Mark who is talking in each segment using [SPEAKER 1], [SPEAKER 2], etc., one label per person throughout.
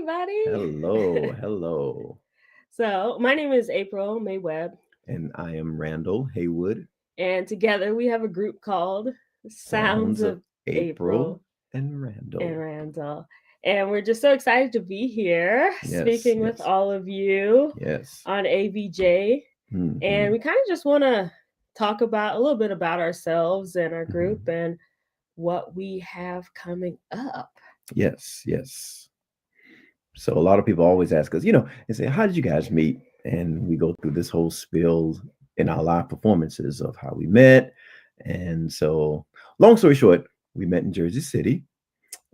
[SPEAKER 1] everybody.
[SPEAKER 2] Hello.
[SPEAKER 1] So, my name is April May Webb,
[SPEAKER 2] And I am Randall Haywood.
[SPEAKER 1] and together we have a group called Sounds
[SPEAKER 2] Sounds
[SPEAKER 1] of
[SPEAKER 2] of April
[SPEAKER 1] April
[SPEAKER 2] and
[SPEAKER 1] and
[SPEAKER 2] Randall.
[SPEAKER 1] Randall. And we're just so excited to be here
[SPEAKER 2] Yes,
[SPEAKER 1] speaking with
[SPEAKER 2] yes,
[SPEAKER 1] all of you
[SPEAKER 2] yes.
[SPEAKER 1] on AVJ. And
[SPEAKER 2] hmm
[SPEAKER 1] we kind of just want to talk about a little bit about ourselves and our group
[SPEAKER 2] hmm
[SPEAKER 1] and what we have coming up.
[SPEAKER 2] Yes. So a lot of people always ask us, and say, how did you guys meet? And we go through this whole spiel in our live performances of how we met. And so, long story short, we met in Jersey City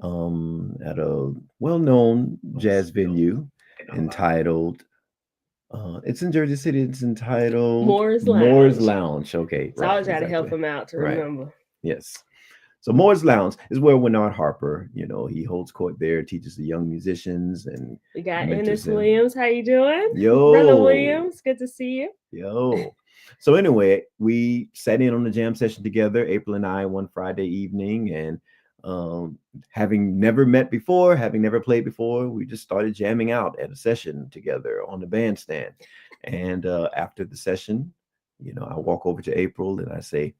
[SPEAKER 2] at a well-known jazz venue entitled it's in Jersey City. It's entitled
[SPEAKER 1] Moore's
[SPEAKER 2] Moore's
[SPEAKER 1] Lounge.
[SPEAKER 2] Lounge. Okay,
[SPEAKER 1] So I
[SPEAKER 2] right,
[SPEAKER 1] always got to help
[SPEAKER 2] exactly.
[SPEAKER 1] him out to
[SPEAKER 2] Right.
[SPEAKER 1] remember.
[SPEAKER 2] Yes. So Moore's Lounge is where Bernard Harper, he holds court there, teaches the young musicians and
[SPEAKER 1] We got
[SPEAKER 2] mentors
[SPEAKER 1] Ennis
[SPEAKER 2] them.
[SPEAKER 1] Williams. How you doing? Brother
[SPEAKER 2] Yo,
[SPEAKER 1] Williams, good to see you.
[SPEAKER 2] yo. So anyway, we sat in on the jam session together, April and I, one Friday evening, and having never met before, having never played before, we just started jamming out at a session together on the bandstand. And after the session, I walk over to April and I say,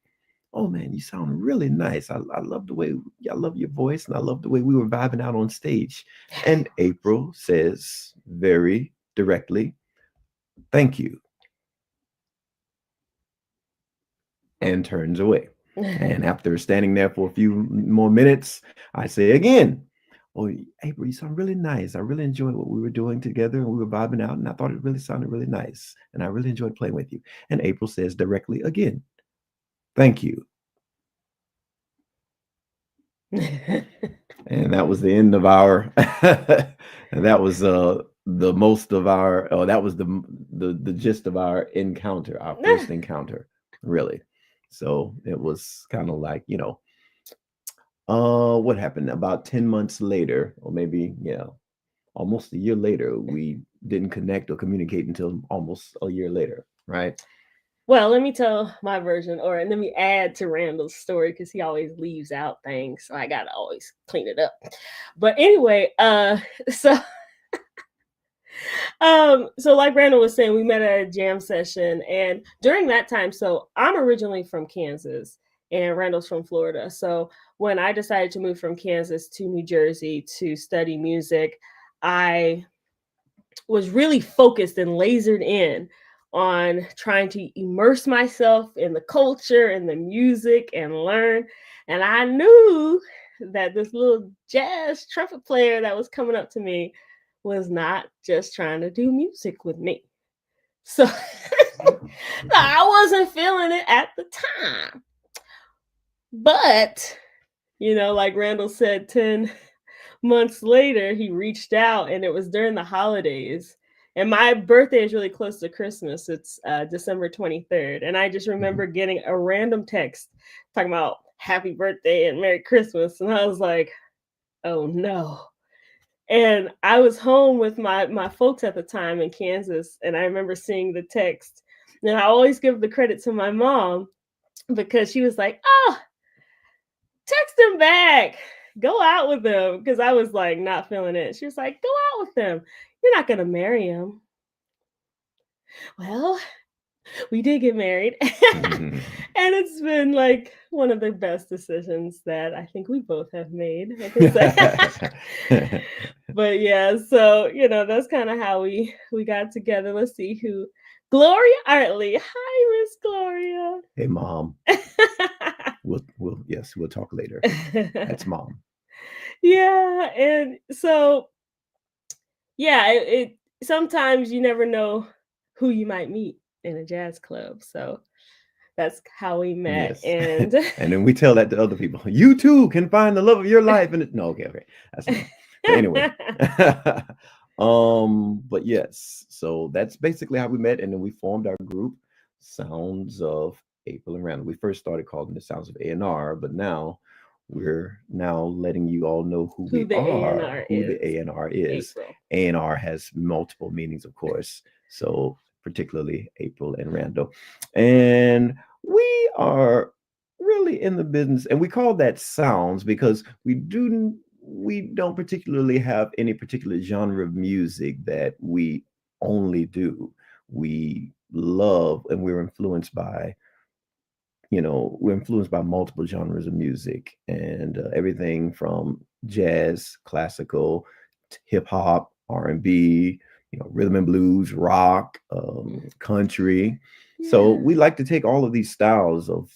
[SPEAKER 2] "Oh man, you sound really nice. I love the way I love your voice, and I love the way we were vibing out on stage." And April says very directly, "Thank you," and turns away. And after standing there for a few more minutes, I say again, "Oh, April, you sound really nice. I really enjoyed what we were doing together, and we were vibing out, and I thought it really sounded really nice, and I really enjoyed playing with you." And April says directly again, "Thank you." And that was the end of our and that was the most of our that was the gist of our encounter, our first encounter, really. So it was kind of like, what happened about 10 months later, or maybe, almost a year later, we didn't connect or communicate until almost a year later, right?
[SPEAKER 1] Well, let me tell my version, or let me add to Randall's story because he always leaves out things, so I gotta always clean it up. But anyway, so so like Randall was saying, we met at a jam session, and during that time, so I'm originally from Kansas, and Randall's from Florida. So when I decided to move from Kansas to New Jersey to study music, I was really focused and lasered in on trying to immerse myself in the culture and the music and learn. And I knew that this little jazz trumpet player that was coming up to me was not just trying to do music with me. So I wasn't feeling it at the time. But, like Randall said, 10 months later, he reached out, and it was during the holidays. And my birthday is really close to Christmas. It's December 23rd. And I just remember
[SPEAKER 2] Mhm.
[SPEAKER 1] getting a random text talking about happy birthday and Merry Christmas. And I was like, oh no. And I was home with my folks at the time in Kansas. And I remember seeing the text. And I always give the credit to my mom because she was like, oh, text him back. Go out with him. Because I was like not feeling it. She was like, go out with him. You're not going to marry him. Well, we did get married. And it's been like one of the best decisions that I think we both have made, I can say. But yeah, so that's kind of how we got together. Let's see who. Gloria Artley. Hi, Miss Gloria.
[SPEAKER 2] Hey, Mom. We'll talk later. That's Mom.
[SPEAKER 1] Yeah, and so yeah, it sometimes you never know who you might meet in a jazz club. So that's how we met.
[SPEAKER 2] Yes.
[SPEAKER 1] And
[SPEAKER 2] And then we tell that to other people. You too can find the love of your life. And no, okay. That's enough. But anyway. But yes, so that's basically how we met, and then we formed our group, Sounds of April and Randall. We first started calling it Sounds of A&R, but now we're letting you all know who
[SPEAKER 1] who
[SPEAKER 2] we
[SPEAKER 1] the
[SPEAKER 2] are,
[SPEAKER 1] ANR
[SPEAKER 2] who the
[SPEAKER 1] is.
[SPEAKER 2] A&R is.
[SPEAKER 1] April.
[SPEAKER 2] A&R has multiple meanings, of course. So particularly April and Randall. And we are really in the business, and we call that sounds because we don't particularly have any particular genre of music that we only do. We love and we're influenced by multiple genres of music and everything from jazz, classical, hip hop, R&B, rhythm and blues, rock, country. So
[SPEAKER 1] Yeah.
[SPEAKER 2] we like to take all of these styles of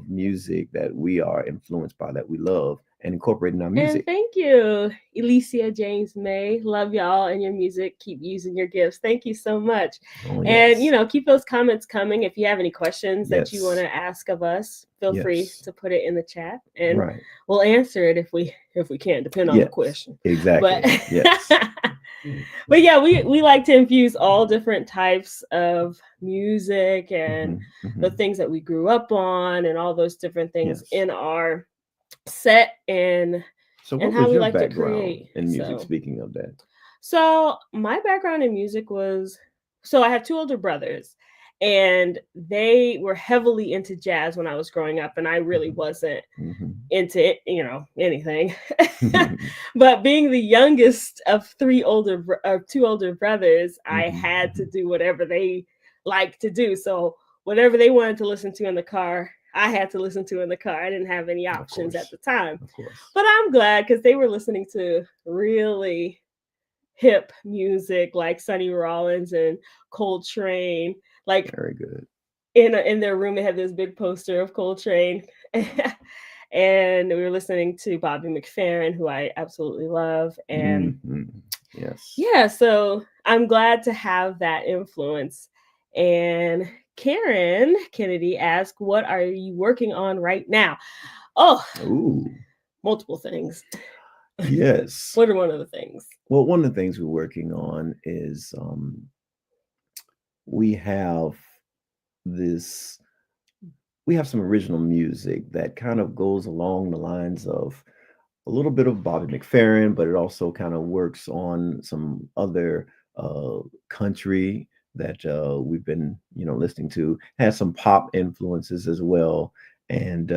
[SPEAKER 2] music that we are influenced by, that we love, and incorporate in our
[SPEAKER 1] And
[SPEAKER 2] music.
[SPEAKER 1] thank you, Alicia James May. Love y'all and your music. Keep using your gifts. Thank you so much.
[SPEAKER 2] Oh
[SPEAKER 1] And,
[SPEAKER 2] yes,
[SPEAKER 1] keep those comments coming. If you have any questions that you want
[SPEAKER 2] yes,
[SPEAKER 1] to ask of us, feel free
[SPEAKER 2] yes.
[SPEAKER 1] to put it in the chat and
[SPEAKER 2] Right.
[SPEAKER 1] we'll answer it if we can, depend on the
[SPEAKER 2] Yes.
[SPEAKER 1] question. But
[SPEAKER 2] Exactly. Yes.
[SPEAKER 1] but yeah, we like to infuse all different types of music and
[SPEAKER 2] Hmm.
[SPEAKER 1] the
[SPEAKER 2] Hmm.
[SPEAKER 1] things that we grew up on and all those different things
[SPEAKER 2] Yes.
[SPEAKER 1] in our set
[SPEAKER 2] So,
[SPEAKER 1] and
[SPEAKER 2] what
[SPEAKER 1] how
[SPEAKER 2] was
[SPEAKER 1] we
[SPEAKER 2] your
[SPEAKER 1] like to
[SPEAKER 2] background
[SPEAKER 1] create.
[SPEAKER 2] in music?
[SPEAKER 1] So,
[SPEAKER 2] Speaking of that.
[SPEAKER 1] so my background in music was, so I have two older brothers and they were heavily into jazz when I was growing up and I really
[SPEAKER 2] Hmm.
[SPEAKER 1] wasn't
[SPEAKER 2] Hmm.
[SPEAKER 1] into it, anything.
[SPEAKER 2] Hmm.
[SPEAKER 1] But being the youngest of two older brothers, I had to
[SPEAKER 2] Hmm.
[SPEAKER 1] do whatever they liked to do. So whatever they wanted to listen to in the car, I had to listen to in the car. I didn't have any
[SPEAKER 2] Of
[SPEAKER 1] options at
[SPEAKER 2] course.
[SPEAKER 1] the time.
[SPEAKER 2] Of course.
[SPEAKER 1] But I'm glad because they were listening to really hip music like Sonny Rollins and Coltrane. Like
[SPEAKER 2] Very good.
[SPEAKER 1] in their room, they had this big poster of Coltrane. And we were listening to Bobby McFerrin, who I absolutely love. And
[SPEAKER 2] Hmm. Yes.
[SPEAKER 1] yeah, so I'm glad to have that influence. And Karen Kennedy asked, "What are you working on right now?" Oh,
[SPEAKER 2] Ooh.
[SPEAKER 1] multiple things.
[SPEAKER 2] Yes.
[SPEAKER 1] What are one of the things?
[SPEAKER 2] Well, one of the things we're working on is we have this we have some original music that kind of goes along the lines of a little bit of Bobby McFerrin, but it also kind of works on some other uh, country that we've been, listening to. Has some pop influences as well, and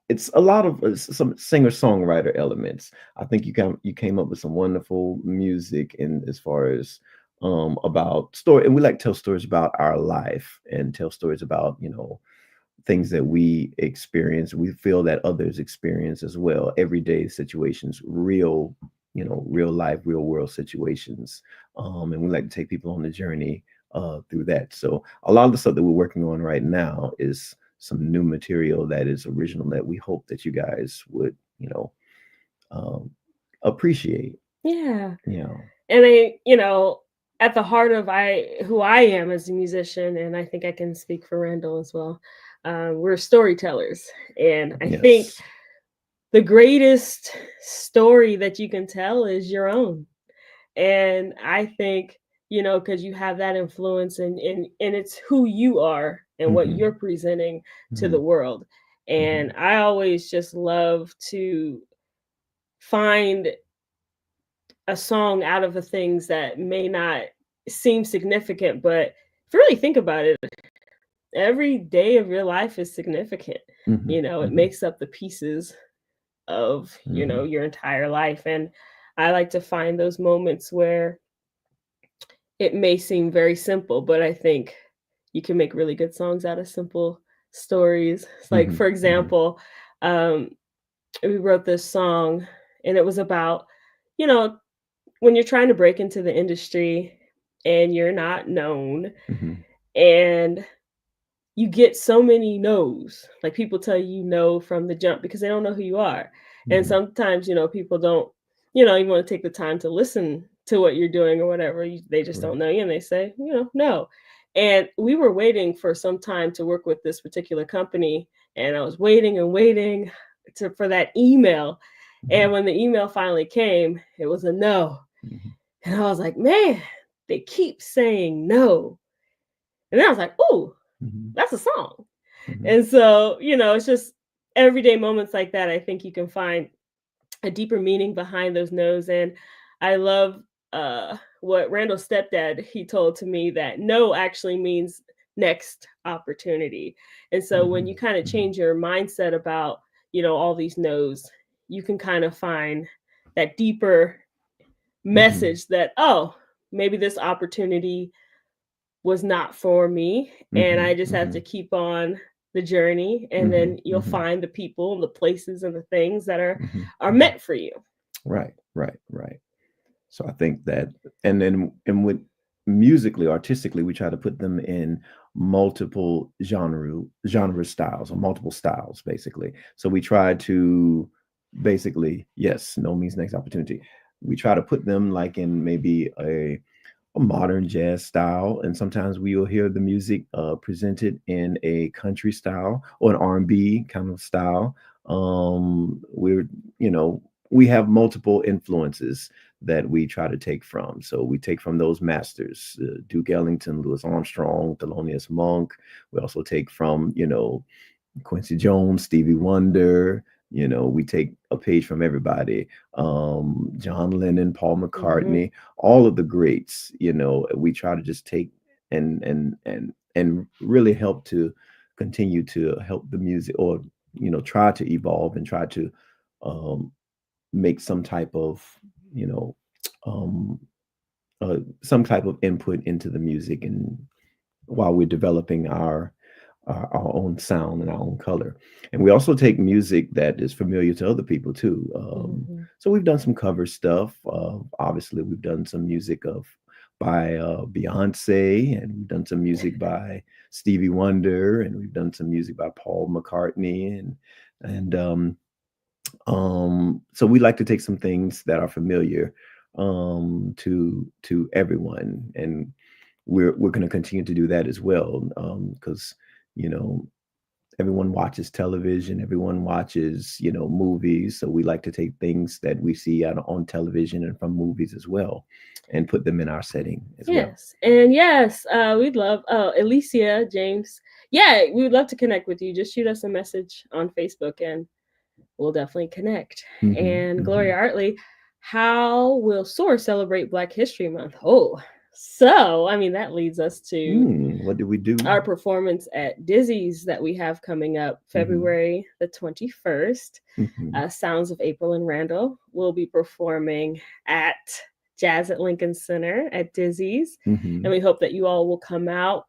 [SPEAKER 2] it's a lot of some singer songwriter elements. I think you came up with some wonderful music in as far as about story, and we like to tell stories about our life and tell stories about things that we experience, we feel that others experience as well, everyday situations, real, real life, real world situations. And we like to take people on the journey through that. So a lot of the stuff that we're working on right now is some new material that is original that we hope that you guys would, um, appreciate.
[SPEAKER 1] Yeah.
[SPEAKER 2] You know.
[SPEAKER 1] And at the heart of who I am as a musician, and I think I can speak for Randall as well. We're storytellers, and I think
[SPEAKER 2] Yes.
[SPEAKER 1] the greatest story that you can tell is your own. And I think because you have that influence, and it's who you are and what
[SPEAKER 2] Hmm.
[SPEAKER 1] you're presenting to
[SPEAKER 2] Hmm.
[SPEAKER 1] the world.
[SPEAKER 2] Hmm.
[SPEAKER 1] And I always just love to find a song out of the things that may not seem significant, but if you really think about it, every day of your life is significant.
[SPEAKER 2] Hmm.
[SPEAKER 1] It
[SPEAKER 2] Hmm.
[SPEAKER 1] makes up the pieces of,
[SPEAKER 2] Hmm.
[SPEAKER 1] your entire life. And I like to find those moments where it may seem very simple, but I think you can make really good songs out of simple stories. It's like,
[SPEAKER 2] Hmm.
[SPEAKER 1] for
[SPEAKER 2] Hmm.
[SPEAKER 1] example, um, we wrote this song and it was about, you know, when you're trying to break into the industry and you're not known
[SPEAKER 2] Hmm.
[SPEAKER 1] and you get so many no's, like people tell you no from the jump because they don't know who you are. And
[SPEAKER 2] Hmm.
[SPEAKER 1] sometimes people don't even want to take the time to listen to what you're doing or whatever. They just
[SPEAKER 2] Right.
[SPEAKER 1] don't know you and they say no. And we were waiting for some time to work with this particular company, and I was waiting and waiting for that email. And
[SPEAKER 2] Hmm.
[SPEAKER 1] when the email finally came, it was a no.
[SPEAKER 2] Hmm.
[SPEAKER 1] And I was like, man, they keep saying no. And then I was like, ooh,
[SPEAKER 2] Hmm.
[SPEAKER 1] that's a song.
[SPEAKER 2] Hmm.
[SPEAKER 1] And so, it's just everyday moments like that. I think you can find a deeper meaning behind those no's. And I love what Randall's stepdad, he told to me that no actually means next opportunity. And so when
[SPEAKER 2] Mhm,
[SPEAKER 1] you kind of
[SPEAKER 2] mhm,
[SPEAKER 1] change your mindset about, all these no's, you can kind of find that deeper
[SPEAKER 2] Mhm.
[SPEAKER 1] message that, oh, maybe this opportunity was not for me, and I
[SPEAKER 2] Mhm.
[SPEAKER 1] just have to
[SPEAKER 2] Mhm.
[SPEAKER 1] keep on the journey, and then
[SPEAKER 2] Mhm.
[SPEAKER 1] you'll
[SPEAKER 2] Mhm.
[SPEAKER 1] find the people and the places and the things that
[SPEAKER 2] Mhm.
[SPEAKER 1] are
[SPEAKER 2] Mhm.
[SPEAKER 1] meant for you.
[SPEAKER 2] Right, right, right. So I think that, and with musically, artistically, we try to put them in multiple genre styles or multiple styles, basically. So we try to basically, yes, no means next opportunity. We try to put them like in maybe a modern jazz style, and sometimes we will hear the music presented in a country style or an R&B kind of style. We're, you know, we have multiple influences that we try to take from. So we take from those masters, Duke Ellington, Louis Armstrong, Thelonious Monk. We also take from, Quincy Jones, Stevie Wonder. We take a page from everybody. John Lennon, Paul
[SPEAKER 1] Hmm.
[SPEAKER 2] McCartney, all of the greats. We try to just take and really help to continue to help the music, or try to evolve and try to um, make some type of you know um, some type of input into the music, and while we're developing our own sound and our own color. And we also take music that is familiar to other people too.
[SPEAKER 1] Hmm.
[SPEAKER 2] So we've done some cover stuff. Obviously, we've done some music by Beyonce, and we've done some music by Stevie Wonder, and we've done some music by Paul McCartney, and so we like to take some things that are familiar to everyone, and we're going to continue to do that as well, because you know everyone watches television, everyone watches movies, so we like to take things that we see on television and from movies as well, and put them in our setting as well.
[SPEAKER 1] Yes, and yes, we'd love. Oh, Alicia James. Yeah, we would love to connect with you. Just shoot us a message on Facebook, and we'll definitely connect.
[SPEAKER 2] Hmm.
[SPEAKER 1] And
[SPEAKER 2] Hmm.
[SPEAKER 1] Gloria Artley, how will SOAR celebrate Black History Month? Oh, so I mean that leads us to
[SPEAKER 2] What did we do?
[SPEAKER 1] our performance at Dizzy's that we have coming up
[SPEAKER 2] Hmm.
[SPEAKER 1] February the 21st.
[SPEAKER 2] Hmm.
[SPEAKER 1] Sounds of April and Randall will be performing at Jazz at Lincoln Center at Dizzy's. And
[SPEAKER 2] Hmm.
[SPEAKER 1] we hope that you all will come out.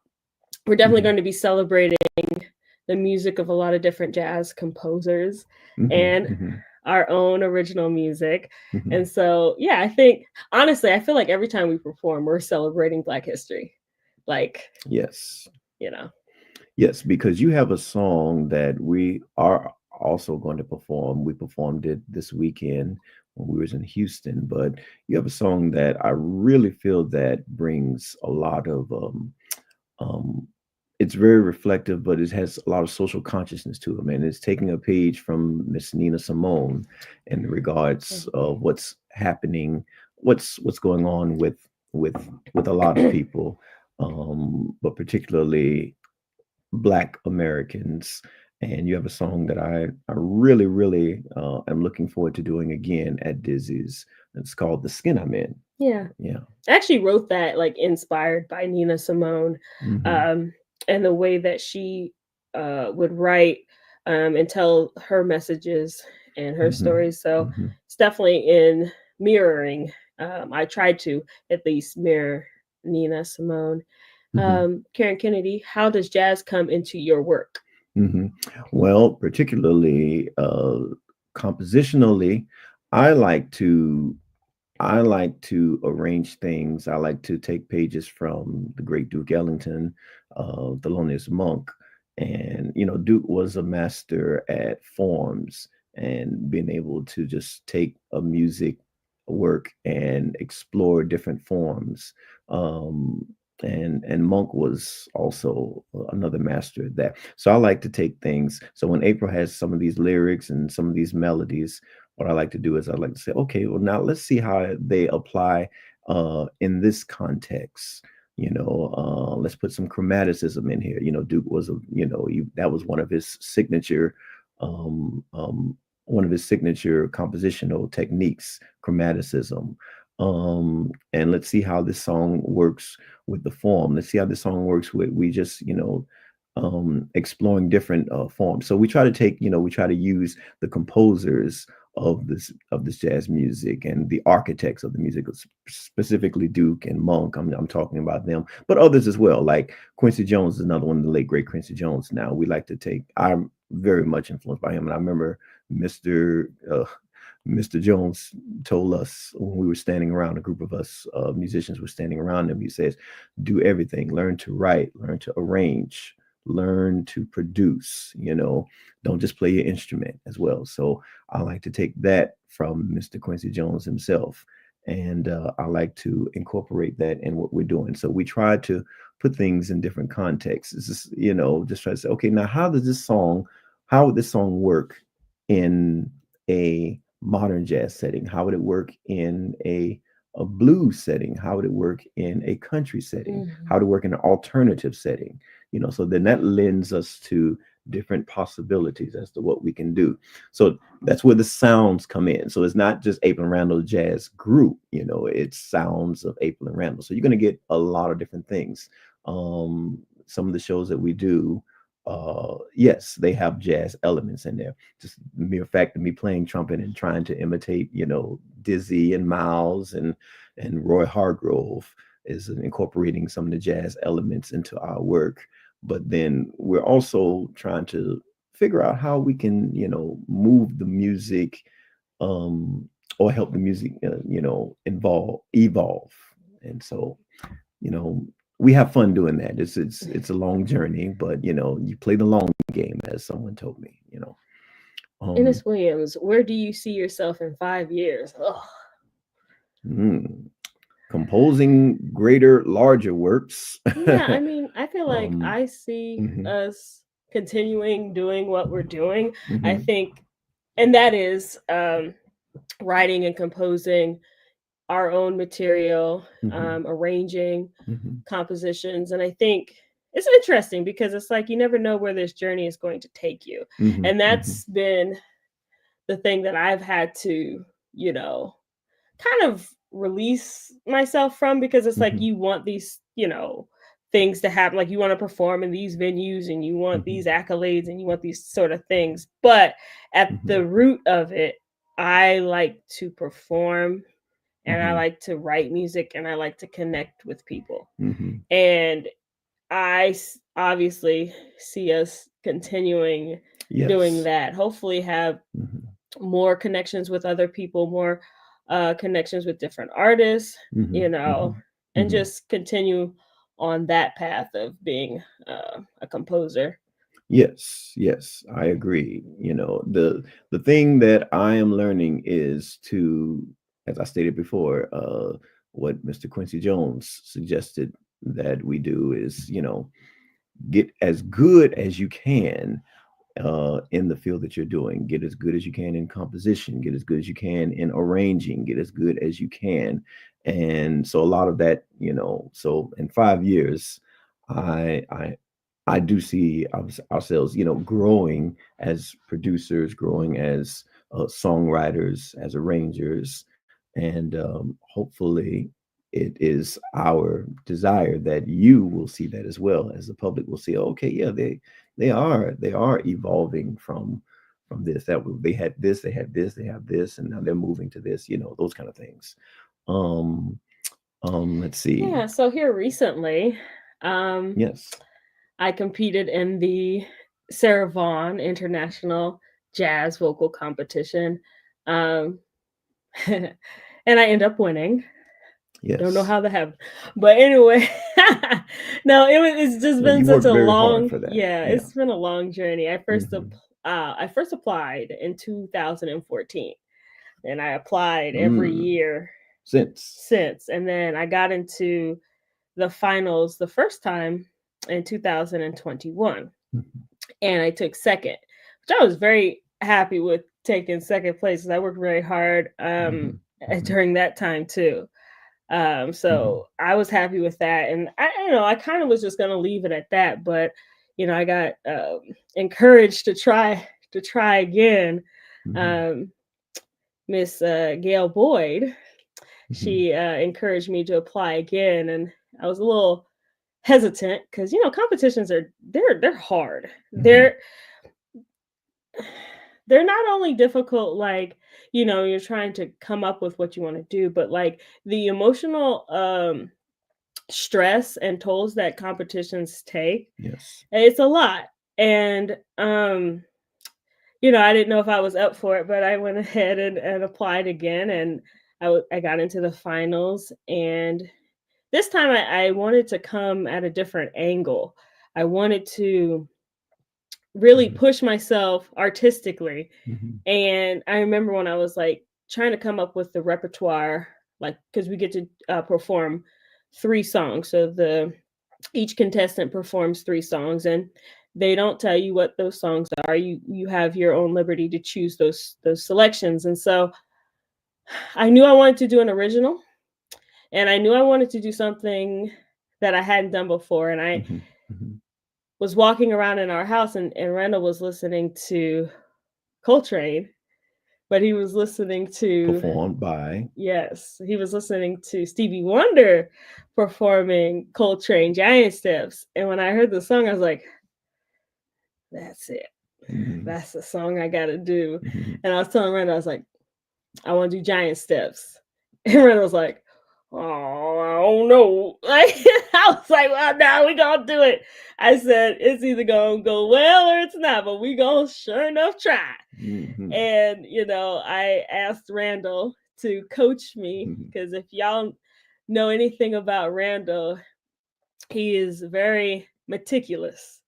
[SPEAKER 1] We're definitely
[SPEAKER 2] Hmm.
[SPEAKER 1] going to be celebrating the music of a lot of different jazz composers
[SPEAKER 2] Hmm.
[SPEAKER 1] and
[SPEAKER 2] Hmm.
[SPEAKER 1] our own original music.
[SPEAKER 2] Hmm.
[SPEAKER 1] And so, yeah, I think honestly, I feel like every time we perform, we're celebrating Black history. Like,
[SPEAKER 2] Yes.
[SPEAKER 1] you know.
[SPEAKER 2] Yes, because you have a song that we are also going to perform. We performed it this weekend when we was in Houston, but you have a song that I really feel that brings a lot of um it's very reflective, but it has a lot of social consciousness to it, man. It's taking a page from Miss Nina Simone in regards of what's happening, what's going on with with a lot of people, but particularly Black Americans. And you have a song that I really, really am looking forward to doing again at Dizzy's. It's called The Skin I'm In.
[SPEAKER 1] Yeah.
[SPEAKER 2] Yeah.
[SPEAKER 1] I actually wrote that like inspired by Nina Simone,
[SPEAKER 2] Hmm.
[SPEAKER 1] um, and the way that she would write and tell her messages and her
[SPEAKER 2] Hmm.
[SPEAKER 1] stories. So
[SPEAKER 2] Hmm.
[SPEAKER 1] it's definitely in mirroring. I tried to at least mirror Nina Simone.
[SPEAKER 2] Hmm.
[SPEAKER 1] Karen Kennedy, how does jazz come into your work?
[SPEAKER 2] Hmm. Well, particularly compositionally, I like to I like to arrange things. I like to take pages from the great Duke Ellington, Thelonious Monk, and Duke was a master at forms and being able to just take a music work and explore different forms. Um, and Monk was also another master at that. So I like to take things. So when April has some of these lyrics and some of these melodies, what I like to do is I like to say, okay, well now let's see how they apply in this context. Let's put some chromaticism in here. Duke was that was um, um, one of his signature compositional techniques, chromaticism. And let's see how this song works with the form. Let's see how this song works with we just exploring different forms. So we try to use the composers of this jazz music and the architects of the music, specifically Duke and Monk. I'm talking about them, but others as well. Like Quincy Jones is another one, the late great Quincy Jones. Now we like to take. I'm very much influenced by him, and I remember Mr. Jones told us when we were standing around, a group of us musicians were standing around him. He says, "Do everything. Learn to write. Learn to arrange. Learn to produce. Don't just play your instrument as well." So I like to take that from Mr. Quincy Jones himself, and I like to incorporate that in what we're doing. So we try to put things in different contexts. It's just, just try to say, okay, now how would this song work in a modern jazz setting? How would it work in a blues setting? How would it work in a country setting? How would it work in an alternative setting? So then that lends us to different possibilities as to what we can do. So that's where the sounds come in. So it's not just April and Randall Jazz Group, it's sounds of April and Randall. So you're going to get a lot of different things. Some of the shows that we do, yes, they have jazz elements in there. Just the mere fact of me playing trumpet and trying to imitate, Dizzy and Miles and Roy Hargrove is incorporating some of the jazz elements into our work. But then we're also trying to figure out how we can, move the music, or help the music, evolve. And so, we have fun doing that. It's a long journey, but you play the long game, as someone told me.
[SPEAKER 1] Ennis Williams, where do you see yourself in 5 years?
[SPEAKER 2] Composing greater, larger works.
[SPEAKER 1] Yeah, I mean, I feel like I see us continuing doing what we're doing. I think, and that is writing and composing our own material, arranging compositions. And I think it's interesting because it's like you never know where this journey is going to take you. And that's been the thing that I've had to, kind of release myself from, because it's like you want these, things to happen. Like you want to perform in these venues and you want these accolades and you want these sort of things. But at the root of it, I like to perform and I like to write music and I like to connect with people. And I obviously see us continuing doing that. Hopefully have more connections with other people, more connections with different artists, and just continue on that path of being a composer.
[SPEAKER 2] Yes, I agree. The thing that I am learning is to, as I stated before, what Mr. Quincy Jones suggested that we do is, get as good as you can in the field that you're doing. Get as good as you can in composition, get as good as you can in arranging, get as good as you can. And so a lot of that, so in 5 years, I do see ourselves, growing as producers, growing as songwriters, as arrangers, and hopefully it is our desire that you will see that as well, as the public will see. Okay, yeah, they are evolving from this, that they had this, they had this, they have this, and now they're moving to this. Those kind of things. Um, let's see.
[SPEAKER 1] Yeah. So here recently,
[SPEAKER 2] Yes.
[SPEAKER 1] I competed in the Sarah Vaughan International Jazz Vocal Competition. Um, and I end up winning. Don't know
[SPEAKER 2] Yes.
[SPEAKER 1] how that happened. But anyway, no, it's just
[SPEAKER 2] Yeah,
[SPEAKER 1] been
[SPEAKER 2] you
[SPEAKER 1] such
[SPEAKER 2] worked
[SPEAKER 1] a
[SPEAKER 2] very hard
[SPEAKER 1] long,
[SPEAKER 2] for that.
[SPEAKER 1] yeah,
[SPEAKER 2] Yeah.
[SPEAKER 1] it's been a long journey. I first
[SPEAKER 2] Mhm.
[SPEAKER 1] applied in 2014, and I applied every
[SPEAKER 2] Mm.
[SPEAKER 1] year
[SPEAKER 2] Since.
[SPEAKER 1] since. And then I got into the finals the first time in 2021,
[SPEAKER 2] Mhm.
[SPEAKER 1] and I took second, which I was very happy with taking second place because I worked very hard
[SPEAKER 2] Mhm. Mhm.
[SPEAKER 1] during that time too.
[SPEAKER 2] Mhm.
[SPEAKER 1] So I was happy with that, and I kind of was just gonna leave it at that, but I got encouraged to try again.
[SPEAKER 2] Mhm.
[SPEAKER 1] Um, Miss Gail Boyd,
[SPEAKER 2] Mhm.
[SPEAKER 1] she encouraged me to apply again, and I was a little hesitant because competitions are they're hard.
[SPEAKER 2] Mhm.
[SPEAKER 1] they're not only difficult, like, you're trying to come up with what you want to do, but like the emotional stress and tolls that competitions take,
[SPEAKER 2] Yes.
[SPEAKER 1] it's a lot. And I didn't know if I was up for it, but I went ahead and applied again, and I got into the finals. And this time I wanted to come at a different angle. I wanted to really
[SPEAKER 2] Mhm.
[SPEAKER 1] push myself artistically.
[SPEAKER 2] Mhm.
[SPEAKER 1] And I remember when I was like trying to come up with the repertoire, like, because we get to perform 3 songs. So each contestant performs 3 songs, and they don't tell you what those songs are. You have your own liberty to choose those selections. And so I knew I wanted to do an original, and I knew I wanted to do something that I hadn't done before. And I
[SPEAKER 2] Mhm. Mhm.
[SPEAKER 1] was walking around in our house, and Randall was listening to Coltrane, but he was listening to,
[SPEAKER 2] Performed by.
[SPEAKER 1] yes, he was listening to Stevie Wonder performing Coltrane Giant Steps. And when I heard the song, I was like, that's it.
[SPEAKER 2] Mhm.
[SPEAKER 1] That's the song I gotta do.
[SPEAKER 2] Mhm.
[SPEAKER 1] And I was telling Randall, I was like, I want to do Giant Steps. And Randall was like, oh, I don't know. Like, I was like, well, now we gonna do it. I said, it's either gonna go well or it's not, but we gonna sure enough try.
[SPEAKER 2] Mhm.
[SPEAKER 1] And, I asked Randall to coach me,
[SPEAKER 2] Mhm.
[SPEAKER 1] because if y'all know anything about Randall, he is very meticulous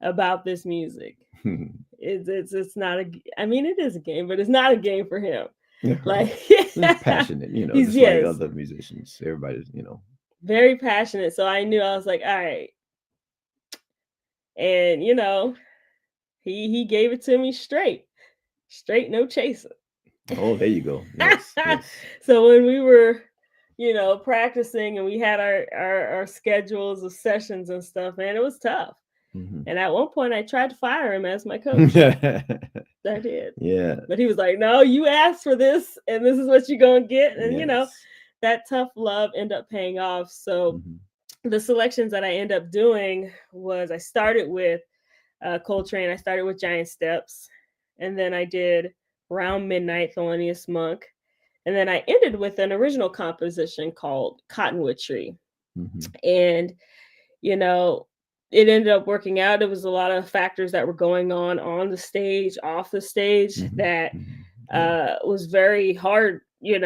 [SPEAKER 1] about this music.
[SPEAKER 2] Mhm.
[SPEAKER 1] It's not I mean, it is a game, but it's not a game for him.
[SPEAKER 2] Yeah, right.
[SPEAKER 1] Like,
[SPEAKER 2] He's passionate,
[SPEAKER 1] he's,
[SPEAKER 2] just like
[SPEAKER 1] yes,
[SPEAKER 2] other musicians. Everybody's.
[SPEAKER 1] very passionate. So I knew, I was like, all right. And he gave it to me straight, no chaser.
[SPEAKER 2] Oh, there you go. Yes, yes.
[SPEAKER 1] So when we were, practicing, and we had our schedules of sessions and stuff, man, it was tough.
[SPEAKER 2] Mhm.
[SPEAKER 1] And at one point I tried to fire him as my coach. I did.
[SPEAKER 2] Yeah.
[SPEAKER 1] But he was like, no, you asked for this, and this is what you're gonna get. And
[SPEAKER 2] Yes.
[SPEAKER 1] that tough love ended up paying off. So
[SPEAKER 2] Mhm.
[SPEAKER 1] the selections that I end up doing was, I started with Coltrane, I started with Giant Steps, and then I did Round Midnight, Thelonious Monk, and then I ended with an original composition called Cottonwood Tree.
[SPEAKER 2] Mhm.
[SPEAKER 1] And, you know, it ended up working out. It was a lot of factors that were going on the stage, off the stage,
[SPEAKER 2] Mhm.
[SPEAKER 1] that
[SPEAKER 2] Mhm. Yeah.
[SPEAKER 1] was very hard. It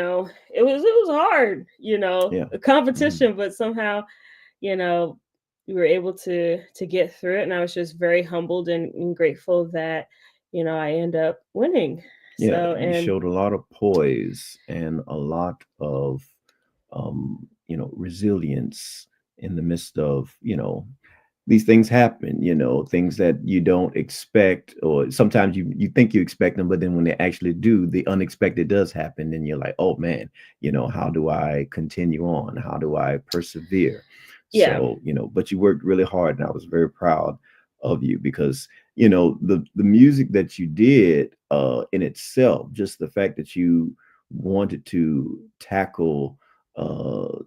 [SPEAKER 1] was hard.
[SPEAKER 2] Yeah.
[SPEAKER 1] A
[SPEAKER 2] Mhm.
[SPEAKER 1] competition, but somehow, you know, we were able to get through it, and I was just very humbled and grateful that I end up winning.
[SPEAKER 2] Yeah,
[SPEAKER 1] So,
[SPEAKER 2] you
[SPEAKER 1] and
[SPEAKER 2] showed a lot of poise and a lot of resilience in the midst of, these things happen, things that you don't expect, or sometimes you think you expect them, but then when they actually do, the unexpected does happen, and you're like, oh man, how do I continue on? How do I persevere?
[SPEAKER 1] yeah.
[SPEAKER 2] So, but you worked really hard, and I was very proud of you because the music that you did in itself, just the fact that you wanted to tackle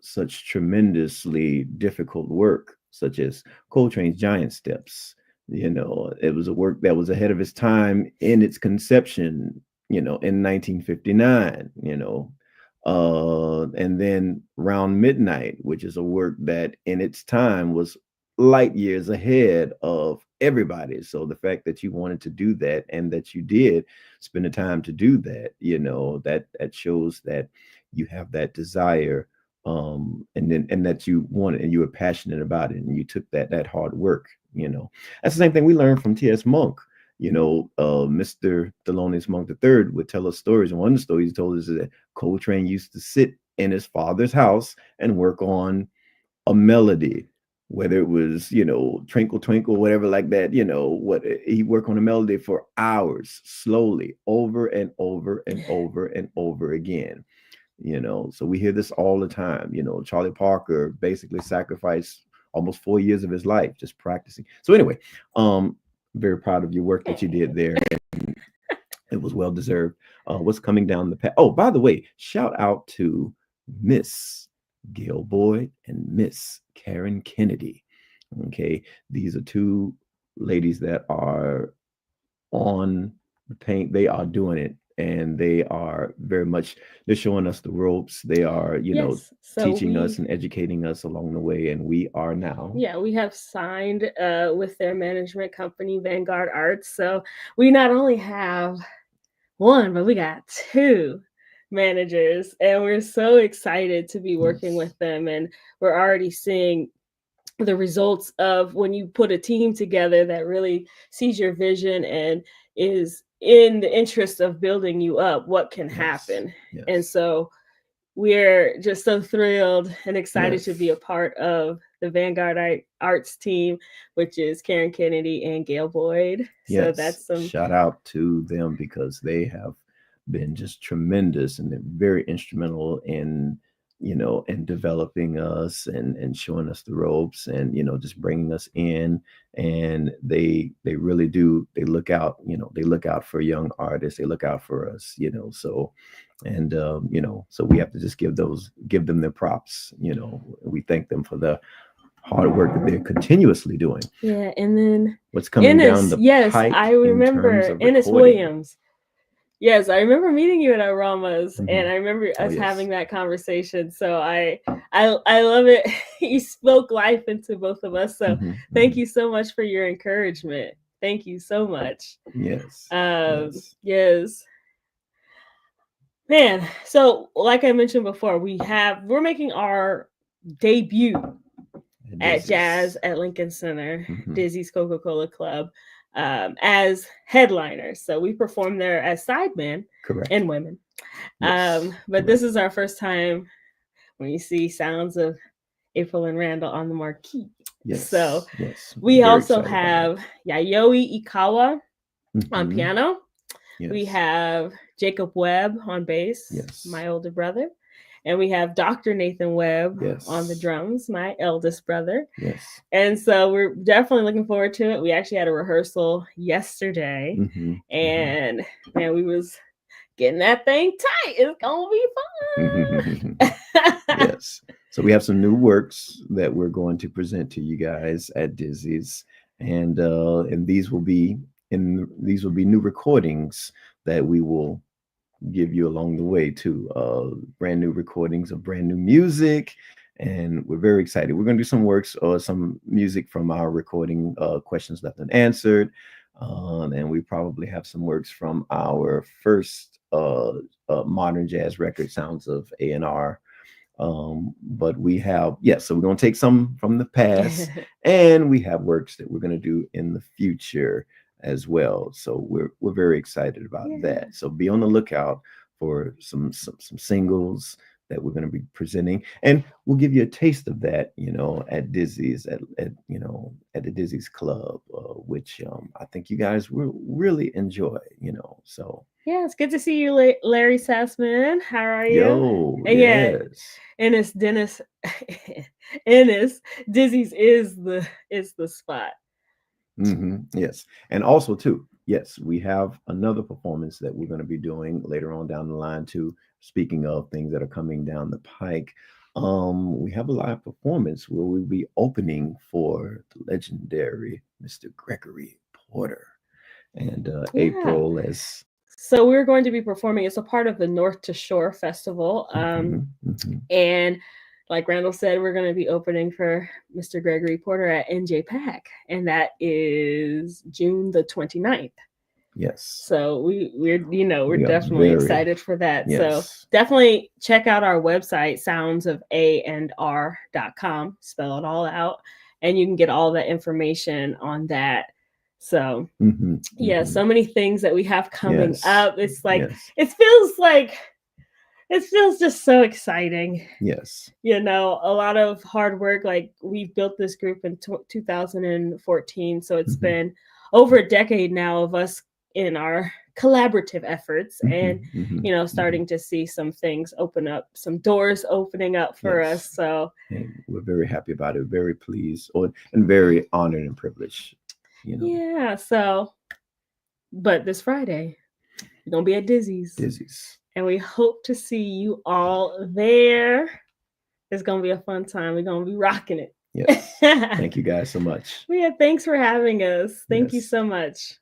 [SPEAKER 2] such tremendously difficult work, such as Coltrane's Giant Steps. It was a work that was ahead of its time in its conception, in 1959, and then Round Midnight, which is a work that in its time was light years ahead of everybody. So the fact that you wanted to do that and that you did spend the time to do that, that shows that you have that desire, and that you want it, and you were passionate about it, and you took that hard work. That's the same thing we learned from T.S. Monk. Mr. Thelonious Monk III would tell us stories, and one of the stories he told us is that Coltrane used to sit in his father's house and work on a melody, whether it was, Twinkle Twinkle, whatever like that, what he worked on a melody for hours, slowly, over and over and over and over again. So we hear this all the time. Charlie Parker basically sacrificed almost 4 years of his life just practicing. So anyway, very proud of your work that you did there. It was well deserved. What's coming down the path? Oh, by the way, shout out to Miss Gail Boyd and Miss Karen Kennedy. Okay, these are two ladies that are on the paint, they are doing it, and they are very much, they're showing us the ropes. They are,
[SPEAKER 1] Yes. So
[SPEAKER 2] teaching us and educating us along the way, and we are now.
[SPEAKER 1] we have signed with their management company, Vanguard Arts. So we not only have one, but we got two managers, and we're so excited to be working
[SPEAKER 2] Yes.
[SPEAKER 1] with them. And we're already seeing the results of when you put a team together that really sees your vision and is in the interest of building you up, what can
[SPEAKER 2] Yes.
[SPEAKER 1] happen. And
[SPEAKER 2] Yes.
[SPEAKER 1] so we're just so thrilled and excited to be a
[SPEAKER 2] Yes.
[SPEAKER 1] part of the Vanguard Arts team, which is Karen Kennedy and Gail Boyd. So
[SPEAKER 2] Yes.
[SPEAKER 1] that's some.
[SPEAKER 2] Shout out to them, because they have been just tremendous, and they're very instrumental in, in developing us, and showing us the ropes, and, just bringing us in. And they really do, they look out, they look out for young artists. They look out for us, so. And so we have to just give them their props. We thank them for the hard work that they're continuously doing.
[SPEAKER 1] Yeah, and then
[SPEAKER 2] What's coming down the
[SPEAKER 1] yes,
[SPEAKER 2] pike
[SPEAKER 1] I
[SPEAKER 2] in terms
[SPEAKER 1] remember
[SPEAKER 2] of
[SPEAKER 1] Ennis
[SPEAKER 2] recording.
[SPEAKER 1] Williams. Yes, I remember meeting you at Aromas, and
[SPEAKER 2] Mhm.
[SPEAKER 1] I remember
[SPEAKER 2] Oh,
[SPEAKER 1] us
[SPEAKER 2] yes.
[SPEAKER 1] having that conversation. So I love it. You spoke life into both of us. So thank
[SPEAKER 2] Mhm.
[SPEAKER 1] you so much for your encouragement. Thank you so much.
[SPEAKER 2] Yes. Yes.
[SPEAKER 1] Yes, man. So like I mentioned before, we're making our debut at Jazz
[SPEAKER 2] Dizzy's.
[SPEAKER 1] at Lincoln Center,
[SPEAKER 2] Mhm.
[SPEAKER 1] Dizzy's Coca-Cola Club, as headliners. So we perform there as sidemen
[SPEAKER 2] Correct.
[SPEAKER 1] and women.
[SPEAKER 2] Yes.
[SPEAKER 1] But this
[SPEAKER 2] Correct.
[SPEAKER 1] is our first time when you see sounds of April and Randall on the marquee. So
[SPEAKER 2] Yes. Yes.
[SPEAKER 1] we
[SPEAKER 2] Very
[SPEAKER 1] also
[SPEAKER 2] excited about that.
[SPEAKER 1] have Yayoi Ikawa on
[SPEAKER 2] Mhm.
[SPEAKER 1] piano. We
[SPEAKER 2] Yes.
[SPEAKER 1] have Jacob Webb on bass,
[SPEAKER 2] Yes.
[SPEAKER 1] my older brother. And we have Dr. Nathan Webb on the
[SPEAKER 2] Yes.
[SPEAKER 1] drums, my eldest brother.
[SPEAKER 2] Yes.
[SPEAKER 1] And so we're definitely looking forward to it. We actually had a rehearsal yesterday,
[SPEAKER 2] Mhm. Mhm.
[SPEAKER 1] and man, we was getting that thing tight. It's gonna be fun.
[SPEAKER 2] Yes. So we have some new works that we're going to present to you guys at Dizzy's, and these will be new recordings that we will give you along the way too. Brand new recordings of brand new music, and we're very excited. We're going to do some works or some music from our recording, questions left unanswered, and we probably have some works from our first modern jazz record, Sounds of A&R. But we have, yes, so we're going to take some from the past, and we have works that we're going to do in the future as well. So we're very excited about that. So be on the lookout for some singles that we're going to be presenting, and we'll give you a taste of that, at Dizzy's, at the Dizzy's Club, which I think you guys will really enjoy. So
[SPEAKER 1] Yeah, it's good to see you, Larry Sassman. How are you?
[SPEAKER 2] yo,
[SPEAKER 1] And yeah,
[SPEAKER 2] yes.
[SPEAKER 1] Ennis Dennis, Ennis Dizzy's is the spot.
[SPEAKER 2] Yes. And also too, yes, we have another performance that we're going to be doing later on down the line too. Speaking of things that are coming down the pike, we have a live performance where we'll be opening for the legendary Mr. Gregory Porter, and
[SPEAKER 1] Yeah.
[SPEAKER 2] April as.
[SPEAKER 1] So we're going to be performing. It's a part of the North to Shore Festival.
[SPEAKER 2] Mhm, mhm.
[SPEAKER 1] And like Randall said, we're going to be opening for Mr. Gregory Porter at NJ Pack, and that is June the 29th.
[SPEAKER 2] Yes.
[SPEAKER 1] So we're
[SPEAKER 2] We are
[SPEAKER 1] definitely
[SPEAKER 2] very,
[SPEAKER 1] excited for that. So
[SPEAKER 2] yes.
[SPEAKER 1] definitely check out our website, soundsofandr.com, spell it all out, and you can get all that information on that. So yeah,
[SPEAKER 2] Mhm.
[SPEAKER 1] so many things that we have coming
[SPEAKER 2] Yes.
[SPEAKER 1] up. It's like
[SPEAKER 2] Yes.
[SPEAKER 1] it feels just so exciting.
[SPEAKER 2] Yes.
[SPEAKER 1] A lot of hard work. Like we built this group in 2014, so it's
[SPEAKER 2] Mhm.
[SPEAKER 1] been over a decade now of us in our collaborative efforts, and
[SPEAKER 2] Mhm. Mhm. Mhm.
[SPEAKER 1] starting to see some things open up, some doors opening up for us.
[SPEAKER 2] Yes.
[SPEAKER 1] So
[SPEAKER 2] And we're very happy about it, very pleased, and very honored and privileged.
[SPEAKER 1] yeah, but this Friday we're gonna be at Dizzy's,
[SPEAKER 2] Dizzy's.
[SPEAKER 1] and we hope to see you all there. It's gonna be a fun time. We're gonna be rocking it.
[SPEAKER 2] Yes. Thank you guys so much.
[SPEAKER 1] Yeah, thanks for having us. Thank you
[SPEAKER 2] Yes.
[SPEAKER 1] so much.